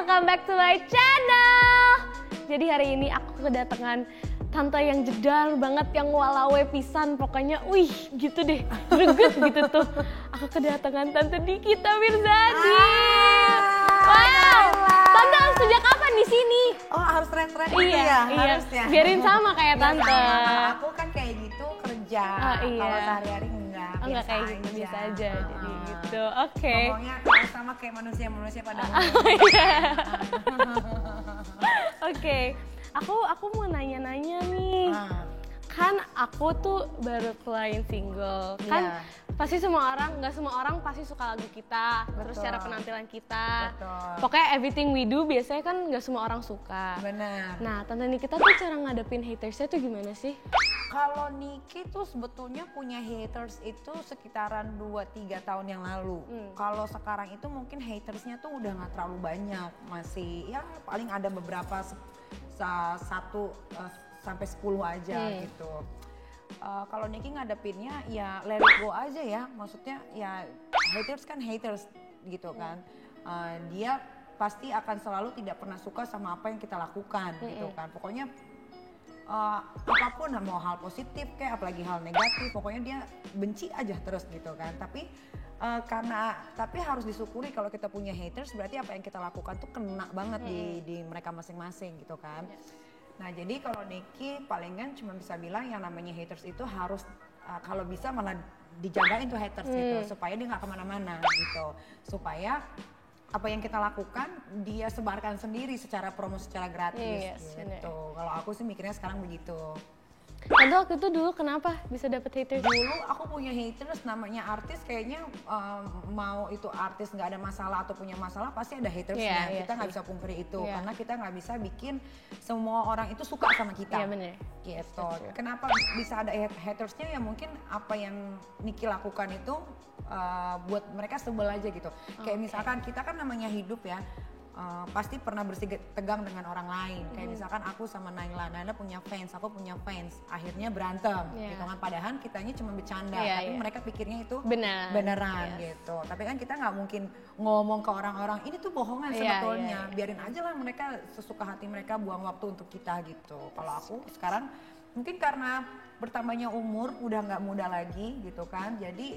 welcome back to my channel. Jadi hari ini aku kedatangan tante yang jedar banget, yang walawe pisan, pokoknya wih gitu deh, greget gitu tuh. Aku kedatangan tante Nikita Mirzani. Wow, tante sejak kapan di sini? Oh harus tren-tren gitu Iya, ya? iya. Harusnya. Biarin sama kayak Iya, tante. sama. Aku kan kayak gitu kerja, Iya. kalau sehari-hari enggak, Oh enggak kayak gitu, biasa aja jadi gitu, oke. Ngomongnya kalau sama kayak manusia-manusia pada Iya. Oke, aku mau nanya-nanya nih. Kan aku tuh baru keluarin single, kan pasti semua orang, nggak semua orang pasti suka lagu kita, terus cara penampilan kita. Betul. Pokoknya everything we do biasanya kan nggak semua orang suka. Benar. Nah, Tante Nikita tuh cara ngadepin hatersnya tuh gimana sih? Kalau Niki tuh sebetulnya punya haters itu sekitaran 2-3 tahun yang lalu. Kalau sekarang itu mungkin hatersnya tuh udah nggak terlalu banyak, masih ya paling ada beberapa 1 sampai 10 aja gitu. Kalau Niki ngadepinnya ya let it go aja ya, maksudnya ya haters kan haters gitu kan. Dia pasti akan selalu tidak pernah suka sama apa yang kita lakukan gitu kan. Pokoknya apapun, mau hal positif kayak apalagi hal negatif, pokoknya dia benci aja terus gitu kan. Tapi harus disyukuri kalau kita punya haters, berarti apa yang kita lakukan tuh kena banget di mereka masing-masing gitu kan. Nah jadi kalau Niki palingan cuma bisa bilang yang namanya haters itu harus kalau bisa malah dijagain tuh haters gitu, supaya dia nggak kemana-mana gitu, supaya apa yang kita lakukan dia sebarkan sendiri secara promo, secara gratis gitu. Kalau aku sih mikirnya sekarang begitu. Tante waktu itu dulu kenapa bisa dapet haters? Dulu aku punya haters, namanya artis kayaknya mau itu artis nggak ada masalah atau punya masalah pasti ada hatersnya. Kita nggak bisa pungkiri itu karena kita nggak bisa bikin semua orang itu suka sama kita. Iya bener. Gitu. Kenapa bisa ada hatersnya ya mungkin apa yang Niki lakukan itu buat mereka sebel aja gitu. Kayak misalkan kita kan namanya hidup ya. Pasti pernah tegang dengan orang lain. Kayak misalkan aku sama Naila punya fans, aku punya fans, akhirnya berantem gitu kan. Padahal kitanya cuma bercanda, tapi mereka pikirnya itu beneran gitu. Tapi kan kita nggak mungkin ngomong ke orang-orang ini tuh bohongan sebetulnya. Biarin aja lah mereka sesuka hati mereka, buang waktu untuk kita gitu. Kalau aku sekarang mungkin karena bertambahnya umur, udah nggak muda lagi gitu kan. Jadi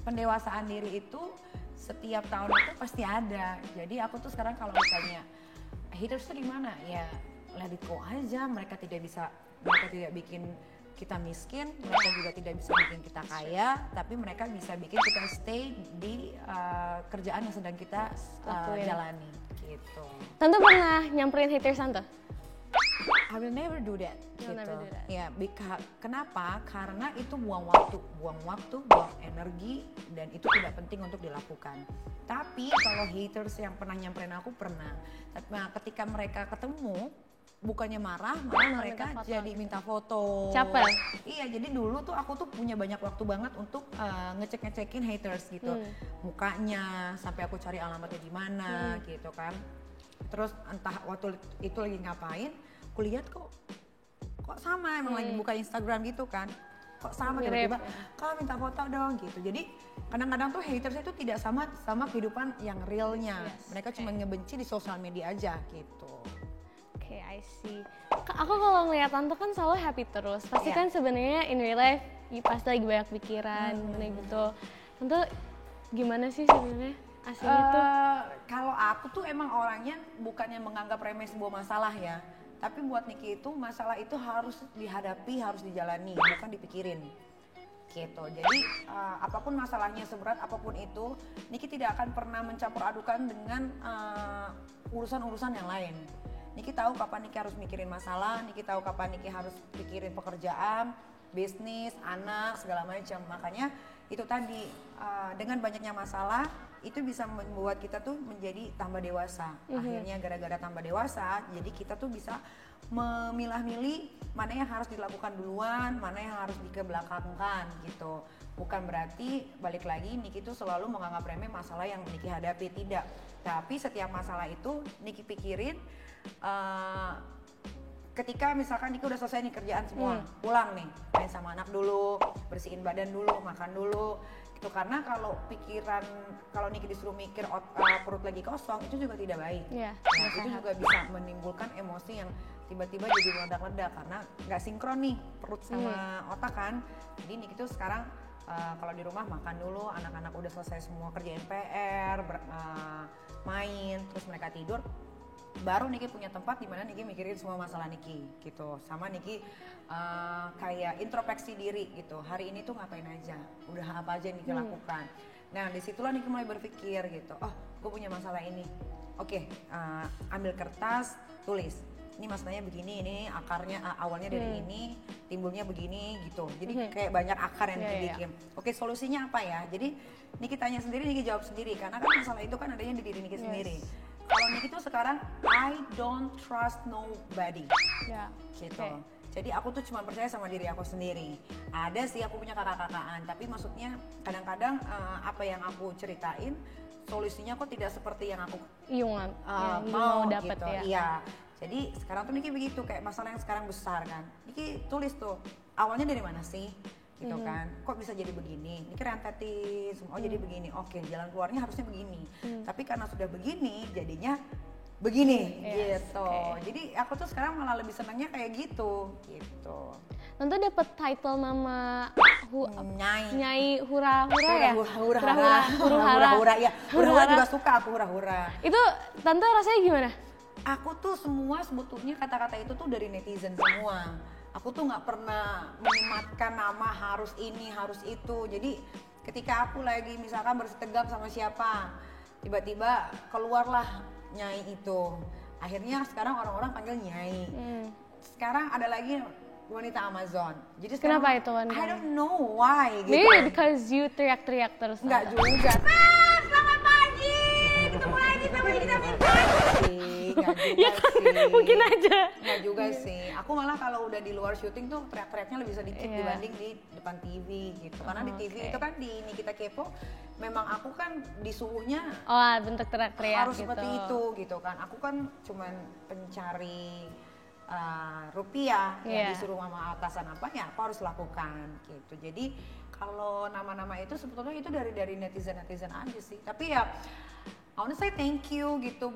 pendewasaan diri itu setiap tahun itu pasti ada. Jadi aku tuh sekarang kalau ditanya haters tuh gimana, ya let it go aja. Mereka tidak bikin kita miskin, mereka juga tidak bisa bikin kita kaya, tapi mereka bisa bikin kita stay di kerjaan yang sedang kita jalani gitu. Tante pernah nyamperin haters Tante? I will never do that. Never do that. Ya, kenapa? Karena itu buang waktu, buang energi, dan itu tidak penting untuk dilakukan. Tapi kalau haters yang pernah nyamperin aku pernah. Nah, ketika mereka ketemu, bukannya marah, malah mereka jadi minta foto. Capek? Iya, jadi dulu tuh aku tuh punya banyak waktu banget untuk ngecekin haters gitu. Mukanya, sampai aku cari alamatnya di mana gitu kan. Terus entah waktu itu lagi ngapain, aku lihat kok sama, emang lagi buka Instagram gitu kan, kok sama tiba-tiba kak minta foto dong gitu. Jadi kadang-kadang tuh haters itu tidak sama kehidupan yang realnya, mereka cuma ngebenci di sosial media aja gitu. Oke, I see. Aku kalau ngeliat Tante kan selalu happy terus, pasti kan sebenarnya in real life pasti lagi banyak pikiran gitu. Tante gimana sih sebenarnya? Aslinya tuh kalau aku tuh emang orangnya bukannya menganggap remeh sebuah masalah ya, tapi buat Niki itu masalah itu harus dihadapi, harus dijalani, bukan dipikirin gitu. Jadi apapun masalahnya, seberat apapun itu, Niki tidak akan pernah mencampur adukan dengan urusan-urusan yang lain. Niki tahu kapan Niki harus mikirin masalah, Niki tahu kapan Niki harus pikirin pekerjaan, bisnis, anak, segala macam. Makanya itu tadi, dengan banyaknya masalah itu bisa membuat kita tuh menjadi tambah dewasa. Akhirnya gara-gara tambah dewasa, jadi kita tuh bisa memilah-milih mana yang harus dilakukan duluan, mana yang harus dikebelakangkan gitu. Bukan berarti balik lagi Niki tuh selalu menganggap remeh masalah yang Niki hadapi, tidak. Tapi setiap masalah itu Niki pikirin ketika misalkan Niki udah selesai nih kerjaan semua, pulang nih, main sama anak dulu, bersihin badan dulu, makan dulu, gitu. Karena kalau pikiran, kalau Niki disuruh mikir perut lagi kosong, itu juga tidak baik. Nah, itu juga bisa menimbulkan emosi yang tiba-tiba jadi meledak-ledak karena nggak sinkron nih perut sama otak kan. Jadi Niki tuh sekarang kalau di rumah makan dulu, anak-anak udah selesai semua kerjain PR, main, terus mereka tidur, baru Niki punya tempat di mana Niki mikirin semua masalah Niki gitu. Sama Niki kayak introspeksi diri gitu. Hari ini tuh ngapain aja, udah apa aja yang Niki lakukan. Nah disitulah Niki mulai berpikir gitu, oh gue punya masalah ini. Oke, ambil kertas, tulis. Ini masalahnya begini, ini akarnya awalnya dari ini, timbulnya begini gitu. Jadi kayak banyak akar yang Niki bikin. Oke, solusinya apa ya? Jadi Niki tanya sendiri, Niki jawab sendiri. Karena kan masalah itu kan adanya di diri Niki sendiri. Kalau Niki tuh sekarang I don't trust nobody, gitu. Jadi aku tuh cuma percaya sama diri aku sendiri. Ada sih aku punya kakak-kakaan, tapi maksudnya kadang-kadang apa yang aku ceritain solusinya kok tidak seperti yang aku mau dapat gitu. Iya. Jadi sekarang tuh Niki begitu, kayak masalah yang sekarang besar kan. Niki tulis tuh awalnya dari mana sih? Gitu kan, kok bisa jadi begini, ini rentetin semua, jadi begini, oke jalan keluarnya harusnya begini, tapi karena sudah begini jadinya begini, gitu. Jadi aku tuh sekarang malah lebih senangnya kayak gitu. Tante dapat title nama Nyai Hura-hura ya? Hura-hura ya, hura-hura juga suka aku, hura-hura. Itu Tante rasanya gimana? Aku tuh semua sebetulnya kata-kata itu tuh dari netizen semua. Aku tuh nggak pernah menyematkan nama harus ini, harus itu. Jadi ketika aku lagi misalkan bersetegang sama siapa, tiba-tiba keluarlah Nyai itu. Akhirnya sekarang orang-orang panggil Nyai. Sekarang ada lagi wanita Amazon. Jadi sekarang, kenapa itu wanita? I don't know why. Gitu. Maybe because you teriak-teriak terus. Nggak juga. Selamat pagi, ketemu lagi sama kita ya kan, mungkin aja. Nggak juga sih. Aku malah kalau udah di luar syuting tuh teriak-teriaknya lebih sedikit dibanding di depan TV gitu. Karena di TV itu kan di Nikita Kepo, memang aku kan disuguhnya bentuk teriak-teriak harus gitu. Seperti itu gitu kan. Aku kan cuman pencari rupiah yang disuruh sama atasan apa ya aku harus lakukan gitu. Jadi kalau nama-nama itu sebetulnya itu dari netizen aja sih. Tapi ya I wanna say thank you gitu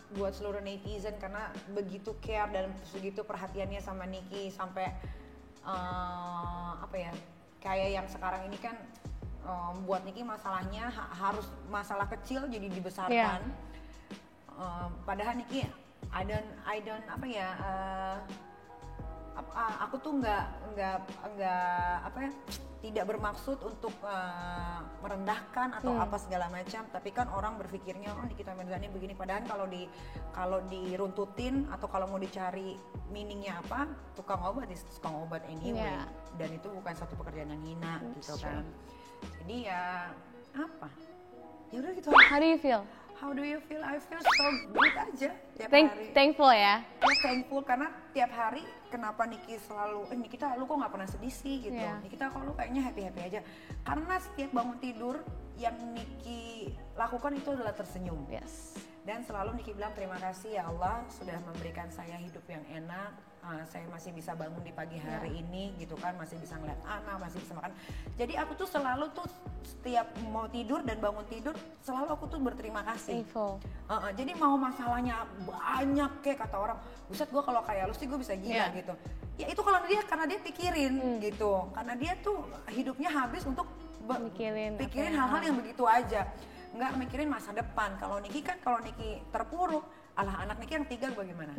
buat seluruh netizen karena begitu care dan begitu perhatiannya sama Niki sampai apa ya kayak yang sekarang ini kan buat Niki masalahnya harus masalah kecil jadi dibesarkan. Padahal Niki I don't apa ya aku tuh nggak apa ya tidak bermaksud untuk merendahkan atau apa segala macam, tapi kan orang berpikirnya oh Nikita Mirzani begini, padahal kalau diruntutin atau kalau mau dicari meaningnya apa, tukang obat anyway, dan itu bukan satu pekerjaan yang hina gitu kan. Jadi ya apa ya udah gitu. How do you feel? How do you feel? I feel so good aja tiap hari. Thankful ya? Ya thankful karena tiap hari kenapa Niki selalu, Nikita lu kok gak pernah sedih sih gitu. Nikita kok lu kayaknya happy-happy aja. Karena setiap bangun tidur yang Niki lakukan itu adalah tersenyum. Dan selalu Niki bilang terima kasih ya Allah sudah memberikan saya hidup yang enak. Saya masih bisa bangun di pagi hari ini gitu kan, masih bisa ngeliat anak, masih bisa makan. Jadi aku tuh selalu tuh setiap mau tidur dan bangun tidur selalu aku tuh berterima kasih. Jadi mau masalahnya banyak kayak kata orang, buset gue kalau kayak lu sih gue bisa gila gitu. Ya itu kalau dia karena dia pikirin gitu, karena dia tuh hidupnya habis untuk pikirin hal-hal yang begitu aja, nggak mikirin masa depan. Kalau Niki kan kalau Niki terpuruk, alah anak Niki yang 3 bagaimana?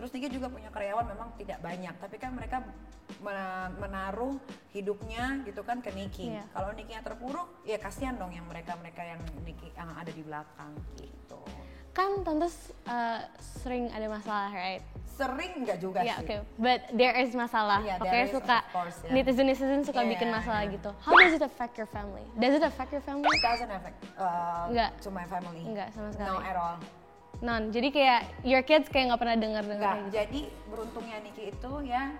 Terus Niki juga punya karyawan memang tidak banyak, tapi kan mereka menaruh hidupnya gitu kan ke Niki. Kalau Niki yang terpuruk, ya kasihan dong yang mereka yang Niki yang ada di belakang gitu. Kan Tante sering ada masalah, right? Sering nggak juga sih. Okay. But there is masalah. Suka netizen suka bikin masalah gitu. How does it affect your family? Does it affect your family? It doesn't affect to my family. Enggak sama sekali. No at all. Non, jadi kayak your kids kayak nggak pernah dengar gitu. Jadi beruntungnya Niki itu ya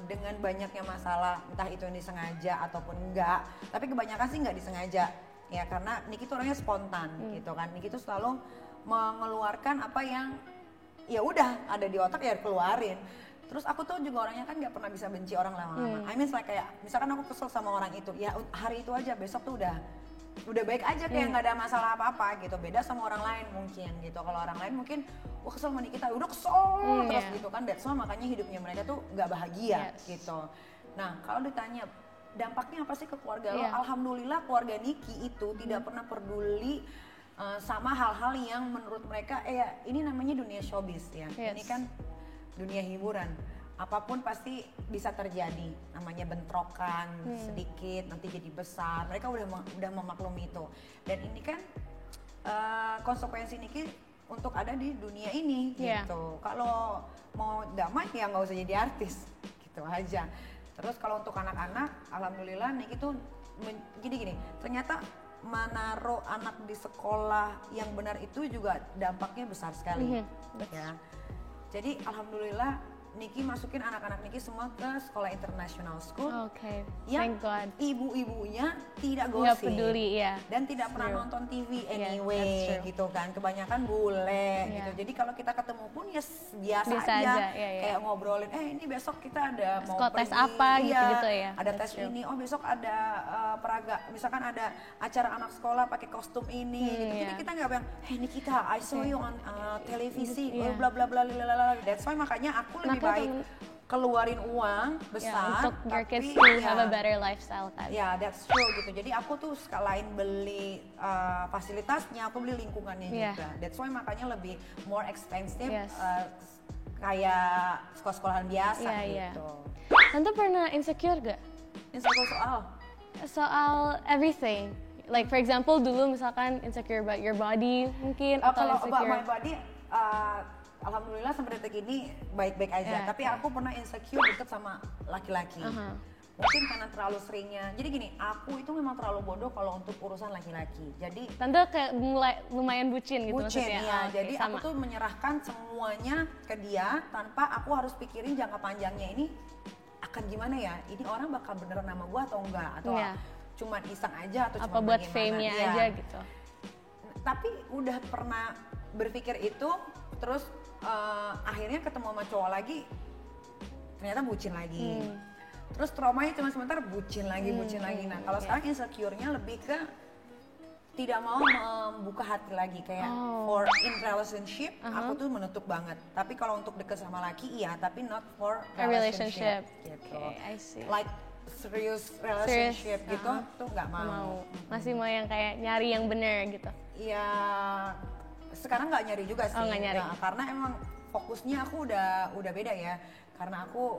dengan banyaknya masalah, entah itu yang disengaja ataupun enggak, tapi kebanyakan sih nggak disengaja ya karena Niki itu orangnya spontan gitu kan. Niki itu selalu mengeluarkan apa yang ya udah ada di otak ya keluarin. Terus aku tuh juga orangnya kan nggak pernah bisa benci orang lama-lama. I mean like kayak misalkan aku kesel sama orang itu, ya hari itu aja, besok tuh udah baik aja, kayak nggak ada masalah apa-apa gitu. Beda sama orang lain mungkin gitu. Kalau orang lain mungkin wah kesel sama Nikita, udah kesel terus gitu kan. That's why makanya hidupnya mereka tuh nggak bahagia gitu. Nah kalau ditanya dampaknya apa sih ke keluarga lo? Alhamdulillah keluarga Niki itu tidak pernah peduli sama hal-hal yang menurut mereka ini namanya dunia showbiz ya. Ini kan dunia hiburan, apapun pasti bisa terjadi, namanya bentrokan sedikit nanti jadi besar, mereka udah memaklumi itu. Dan ini kan konsekuensi Niki untuk ada di dunia ini gitu. Kalau mau damai ya nggak usah jadi artis gitu aja. Terus kalau untuk anak-anak, alhamdulillah Niki tuh gini, ternyata menaruh anak di sekolah yang benar itu juga dampaknya besar sekali ya. Jadi alhamdulillah Niki masukin anak-anak Niki semua ke sekolah international school. Yang ibu-ibunya tidak gosip, nggak peduli dan tidak pernah nonton TV anyway gitu kan. Kebanyakan bule gitu. Jadi kalau kita ketemu pun ya biasa aja. Kayak ngobrolin, ini besok kita ada mau tes apa gitu ya. Ada tes ini, besok ada peraga, misalkan ada acara anak sekolah pakai kostum ini gitu. Jadi kita nggak bilang, hey Nikita, I saw you on televisi, bla bla bla bla. That's why makanya aku lebih baik keluarin uang besar untuk your kids to have a better lifestyle kan. That's true gitu. Jadi aku tuh sekalain beli fasilitasnya, aku beli lingkungannya juga. That's why makanya lebih more expensive kayak sekolah-sekolahan biasa gitu. Tante pernah insecure gak? Insecure soal everything. Like for example dulu misalkan insecure about your body mungkin kalau about my body alhamdulillah sampai detik ini baik-baik aja. Tapi aku pernah insecure deket sama laki-laki. Mungkin karena terlalu seringnya. Jadi gini, aku itu memang terlalu bodoh kalau untuk urusan laki-laki. Jadi Tante kayak mulai lumayan bucin gitu maksudnya. Bucin, jadi aku tuh menyerahkan semuanya ke dia tanpa aku harus pikirin jangka panjangnya ini akan gimana ya? Ini orang bakal beneran sama gue atau enggak? Atau cuman iseng aja atau apa buat fame-nya aja gitu. Tapi udah pernah berpikir itu, terus akhirnya ketemu sama cowok lagi, ternyata bucin lagi. Terus traumanya cuma sebentar, bucin lagi. Nah kalau sekarang insecure-nya lebih ke tidak mau membuka hati lagi, kayak for in relationship aku tuh menutup banget. Tapi kalau untuk deket sama laki tapi not for relationship. Gitu. I see. Like serious relationship gitu tuh nggak mau. Masih mau yang kayak nyari yang bener gitu. Iya, sekarang nggak nyari juga sih. Nggak nyari. Karena emang fokusnya aku udah beda ya. Karena aku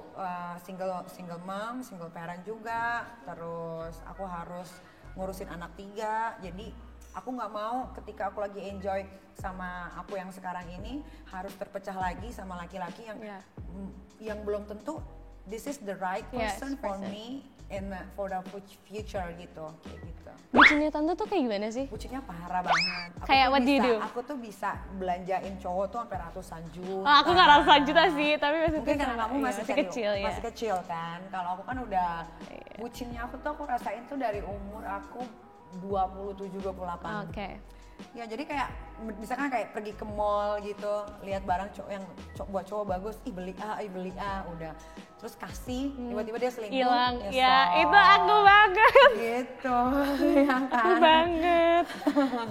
single mom, single parent juga. Terus aku harus ngurusin anak 3. Jadi aku nggak mau ketika aku lagi enjoy sama aku yang sekarang ini harus terpecah lagi sama laki-laki yang belum tentu this is the right person for me and for the future gitu, kayak gitu. Bucinnya Tante tuh kayak gimana sih? Bucinnya parah banget. Kayak what do you do? Aku tuh bisa belanjain cowok tuh sampai ratusan juta. Aku nggak ratusan juta sih, tapi maksudnya mungkin karena kamu masih kecil ya. Masih kecil kan. Kalau aku kan udah bucinnya aku tuh aku rasain tuh dari umur aku 27-28. Ya jadi kayak misalkan kayak pergi ke mall gitu, lihat barang buat cowok bagus, beli A, udah. Terus kasih, tiba-tiba dia selingkuh. Hilang, itu aku banget. Gitu, ya kan? Aku banget.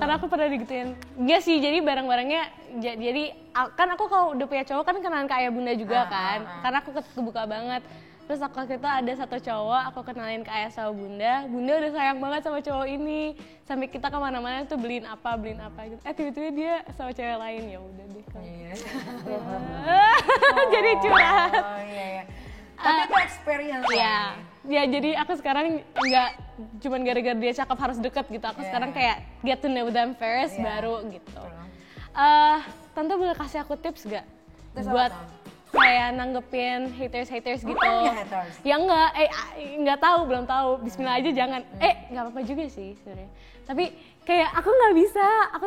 Karena aku pernah digituin. Enggak sih, jadi barang-barangnya, jadi kan aku kalau udah punya cowok kan kenalan ke ayah bunda juga kan. Karena aku kebuka banget. Terus waktu itu ada satu cowok, aku kenalin ke ayah sama bunda udah sayang banget sama cowok ini. Sampai kita kemana-mana tuh beliin apa gitu. Tiba-tiba dia sama cewek lain, ya udah deh. Jadi curhat. Tapi itu experience ya jadi aku sekarang nggak cuman gara-gara dia cakep harus deket gitu. Aku sekarang kayak get to know them first baru gitu. Tante boleh kasih aku tips gak? Buat kayak nanggepin haters gitu. Haters? Ya enggak tahu, belum tahu. Bismillah aja jangan. Nggak apa-apa juga sih sebenarnya. Tapi kayak aku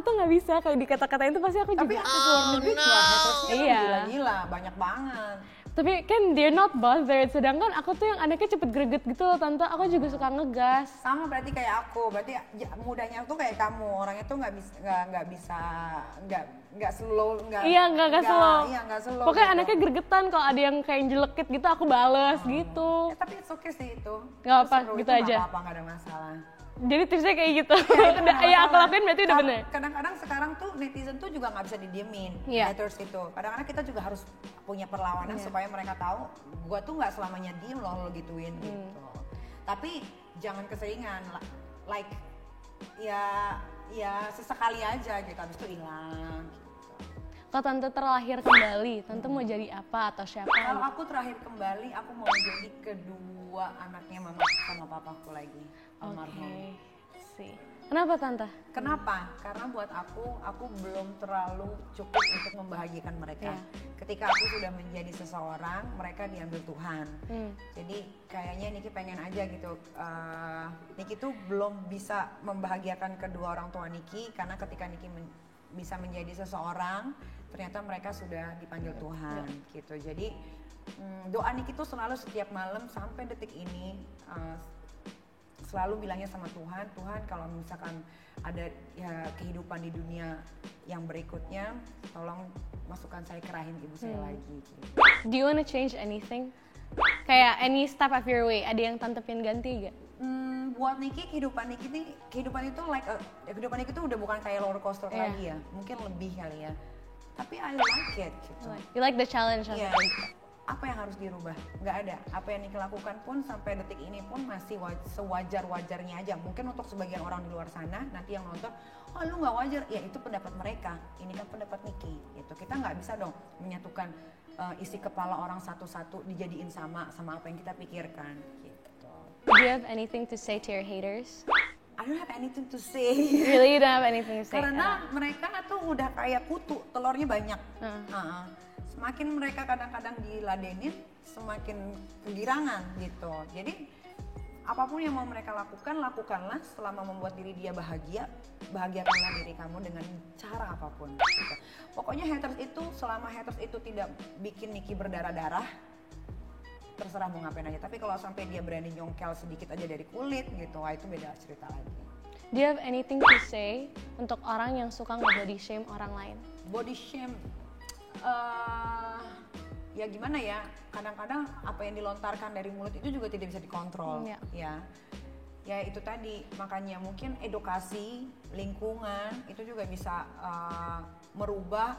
tuh nggak bisa kalau dikata-katain itu pasti aku juga. Tapi aku keluar negeri hatersnya gila-gila, banyak banget. Tapi kan they're not bothered, sedangkan aku tuh yang anaknya cepet greget gitu loh tante, aku juga suka ngegas. Sama berarti kayak aku, berarti mudahnya tuh kayak kamu, orangnya tuh nggak slow, nggak slow. Iya nggak slow. Pokoknya gitu. anaknya gregetan kalau ada yang kayak jelekit gitu aku bales gitu. Ya, tapi it's okay sih itu. Nggak apa, Seru, gitu itu aja. Nggak apa-apa, nggak ada masalah. Jadi tipsnya kayak gitu. Ya, Aku lakuin berarti udah bener. Kadang-kadang sekarang tuh netizen tuh juga nggak bisa didiemin, haters itu. Kadang-kadang kita juga harus punya perlawanan supaya mereka tahu, gua tuh nggak selamanya diem loh lo gituin gitu. Tapi jangan keseringan, like ya sesekali aja gitu, habis itu hilang. Kalau tante terlahir kembali, tante mau jadi apa atau siapa? Kalau aku terakhir kembali, aku mau jadi kedua anaknya mama sama papaku lagi. Almarhum. Sih. Kenapa tante? Kenapa? Karena buat aku belum terlalu cukup untuk membahagiakan mereka. Ketika aku sudah menjadi seseorang, mereka diambil Tuhan. Jadi kayaknya Niki pengen aja gitu. Niki tuh belum bisa membahagiakan kedua orang tua Niki karena ketika Niki bisa menjadi seseorang, ternyata mereka sudah dipanggil Tuhan gitu. Jadi doa Niki tuh selalu setiap malam sampai detik ini selalu bilangnya sama Tuhan, kalau misalkan ada ya kehidupan di dunia yang berikutnya, tolong masukkan saya ke rahim ibu saya lagi. Gitu. Do you wanna change anything? Kayak any step of your way, ada yang tante pengen ganti gak? Buat Niki, kehidupan itu kehidupan Niki itu udah bukan kayak roller coaster lagi ya, mungkin lebih kali ya. Tapi I like it gitu. You like the challenge of it? Apa yang harus dirubah? Nggak ada. Apa yang Niki lakukan pun sampai detik ini pun masih sewajar-wajarnya aja. Mungkin untuk sebagian orang di luar sana nanti yang nonton, oh lu nggak wajar, ya itu pendapat mereka. Ini kan pendapat Niki. Gitu. Kita nggak bisa dong menyatukan isi kepala orang satu-satu dijadiin sama apa yang kita pikirkan. Gitu. Do you have anything to say to your haters? I don't have anything to say. Really, you don't have anything to say? Karena mereka tuh udah kayak kutu, telurnya banyak. Semakin mereka kadang-kadang diladenin, semakin kegirangan gitu. Jadi apapun yang mau mereka lakukanlah selama membuat diri dia bahagia. Bahagiakanlah diri kamu dengan cara apapun. Gitu. Pokoknya selama haters itu tidak bikin Niki berdarah-darah, terserah mau ngapain aja. Tapi kalau sampai dia berani nyongkel sedikit aja dari kulit gitu, wah itu beda cerita lagi. Do you have anything to say untuk orang yang suka nge-body shame orang lain? Body shame, ya gimana ya, kadang-kadang apa yang dilontarkan dari mulut itu juga tidak bisa dikontrol. Ya itu tadi, makanya mungkin edukasi, lingkungan itu juga bisa merubah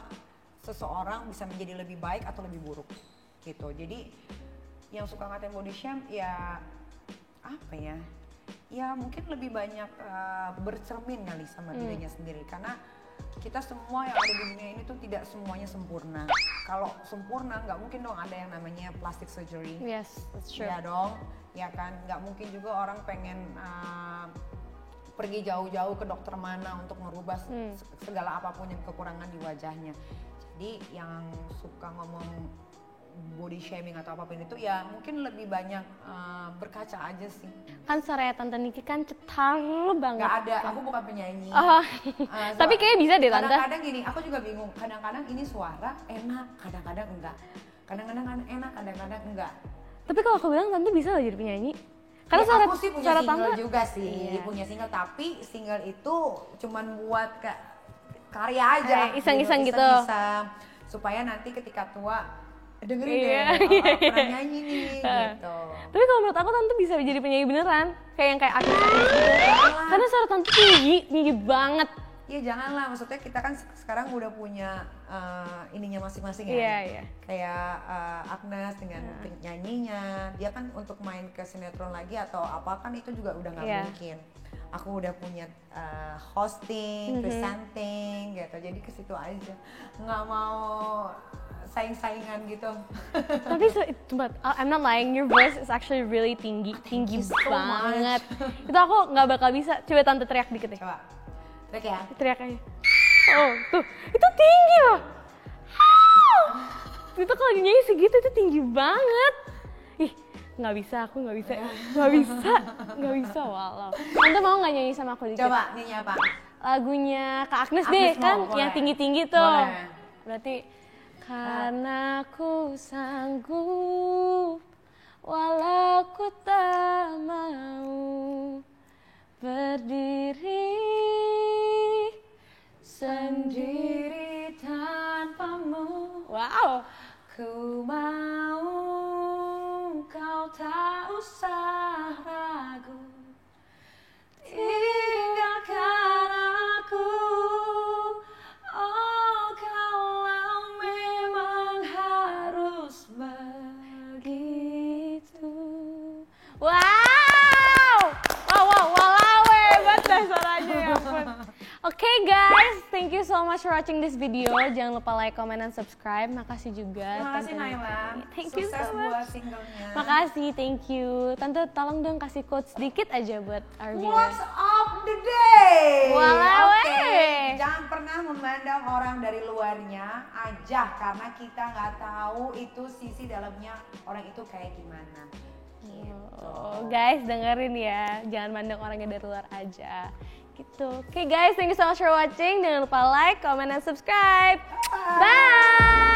seseorang bisa menjadi lebih baik atau lebih buruk gitu. Jadi yang suka ngatain body shame ya apa ya, ya mungkin lebih banyak bercermin kali sama dirinya sendiri, karena kita semua yang ada di dunia ini tuh tidak semuanya sempurna. Kalau sempurna nggak mungkin dong ada yang namanya plastic surgery. Yes, that's true. Ya dong, ya kan, nggak mungkin juga orang pengen pergi jauh-jauh ke dokter mana untuk merubah segala apapun yang kekurangan di wajahnya. Jadi yang suka ngomong body shaming atau apapun itu ya mungkin lebih banyak berkaca aja sih. Kan suaranya Tante Niki kan cetar banget. Gak ada, aku bukan penyanyi. Tapi kayaknya bisa deh Tante. Kadang-kadang gini, aku juga bingung. Kadang-kadang ini suara enak, kadang-kadang enggak. Kadang-kadang enak, kadang-kadang enggak. Tapi kalau aku bilang Tante bisa loh jadi penyanyi. Karena ya, aku sih punya suara single Tante juga sih, punya single, tapi single itu cuman buat karya aja. Iseng-iseng gitu. Iseng-iseng, supaya nanti ketika tua dengerin pernah nyanyi nih gitu. Tapi kalau menurut aku Tante bisa jadi penyanyi beneran, kayak yang artis-artis gitu. Karena suara Tante tinggi banget. Iya janganlah, maksudnya kita kan sekarang udah punya ininya masing-masing ya. Iya. Kayak Agnes dengan nyanyinya, dia kan untuk main ke sinetron lagi atau apa kan itu juga udah nggak mungkin. Aku udah punya hosting, presenting gitu, jadi ke situ aja. Nggak mau saing-saingan gitu. Tapi I'm not lying, your voice is actually really tinggi so banget. Itu aku nggak bakal bisa. Coba Tante teriak dikit deh. Coba, teriak ya. Teriak aja. Oh tuh, itu tinggi loh. Itu kalau dinyanyi segitu itu tinggi banget. Ih, nggak bisa, aku nggak bisa. Walau. Tante mau nggak nyanyi sama aku dikit? Coba nyanyi apa? Lagunya Kak Agnes Agnes deh, mau, kan boleh. Yang tinggi-tinggi tuh. Boleh. Berarti Karena ku sanggup walau ku tak mau berdiri sendiri tanpamu. Wow. Ku mau kau tak usah ragu, tinggalkan aku. Oh, kalau memang harus begitu. Wow, walawe banget dah suaranya, ya ampun. Oke guys, thank you so much for watching this video. Jangan lupa like, comment, dan subscribe. Makasih juga. Makasih Naila. Thank you Sukses so much. buat singlenya. Makasih, thank you. Tante tolong dong kasih quotes sedikit aja buat our viewers. Quotes of the day. Walawe. Oke, jangan pernah memandang orang dari luarnya aja karena kita nggak tahu itu sisi dalamnya orang itu kayak gimana. Oh, guys dengerin ya, jangan mandang orangnya dari luar aja. Gitu. Oke guys, thank you so much for watching. Jangan lupa like, comment, dan subscribe. Bye.